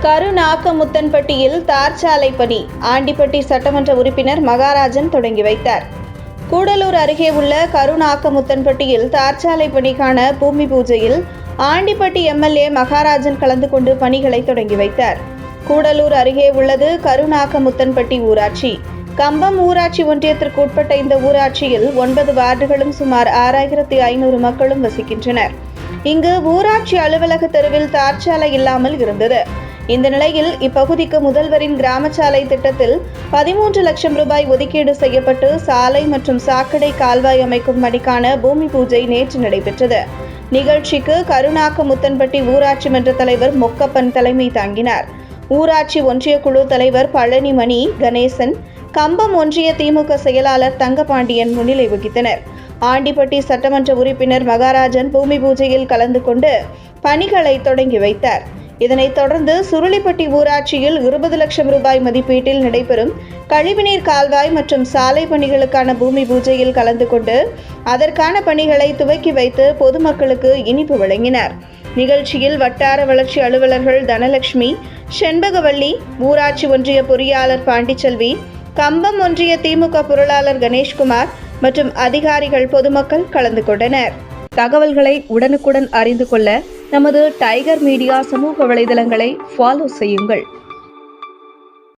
கருநாகமுத்தன்பட்டியில் தார்ச்சாலை பணி ஆண்டிப்பட்டி சட்டமன்ற உறுப்பினர் மகாராஜன் தொடங்கி வைத்தார். கூடலூர் அருகே உள்ள கருநாகமுத்தன்பட்டியில் தார்ச்சாலை பணிக்கான பூமி பூஜையில் ஆண்டிப்பட்டி எம்எல்ஏ மகாராஜன் கலந்து கொண்டு பணிகளை தொடங்கி வைத்தார். கூடலூர் அருகே உள்ளது கருநாகமுத்தன்பட்டி ஊராட்சி. கம்பம் ஊராட்சி ஒன்றியத்திற்கு உட்பட்ட இந்த ஊராட்சியில் 9 வார்டுகளும் சுமார் 6500 மக்களும் வசிக்கின்றனர். இங்கு ஊராட்சி அலுவலக தெருவில் தார்ச்சாலை இல்லாமல் இருந்தது. இந்த நிலையில் இப்பகுதிக்கு முதல்வரின் கிராமச்சாலை திட்டத்தில் 13 லட்சம் ரூபாய் ஒதுக்கீடு செய்யப்பட்டு சாலை மற்றும் சாக்கடை கால்வாய் அமைக்கும் பணிக்கான பூமி பூஜை நேற்று நடைபெற்றது. நிகழ்ச்சிக்கு கருநாகமுத்தன்பட்டி ஊராட்சி மன்ற தலைவர் மொக்கப்பன் தலைமை தாங்கினார். ஊராட்சி ஒன்றிய குழு தலைவர் பழனிமணி கணேசன், கம்பம் ஒன்றிய திமுக செயலாளர் தங்கபாண்டியன் முன்னிலை வகித்தனர். ஆண்டிப்பட்டி சட்டமன்ற உறுப்பினர் மகாராஜன் பூமி பூஜையில் கலந்து கொண்டு பணிகளை தொடங்கி வைத்தார். இதனைத் தொடர்ந்து சுருளிப்பட்டி ஊராட்சியில் 20 லட்சம் ரூபாய் மதிப்பீட்டில் நடைபெறும் கழிவுநீர் கால்வாய் மற்றும் சாலை பணிகளுக்கான பூமி பூஜையில் கலந்து கொண்டு அதற்கான பணிகளை துவக்கி வைத்து பொதுமக்களுக்கு இனிப்பு வழங்கினார். நிகழ்ச்சியில் வட்டார வளர்ச்சி அலுவலர்கள் தனலட்சுமி, செண்பகவல்லி, ஊராட்சி ஒன்றிய பொறியாளர் பாண்டிச்செல்வி, கம்பம் ஒன்றிய திமுக பொருளாளர் கணேஷ்குமார் மற்றும் அதிகாரிகள், பொதுமக்கள் கலந்து கொண்டனர். தகவல்களை உடனுக்குடன் அறிந்து கொள்ள நமது டைகர் மீடியா சமூக வலைதளங்களை ஃபாலோ செய்யுங்கள்.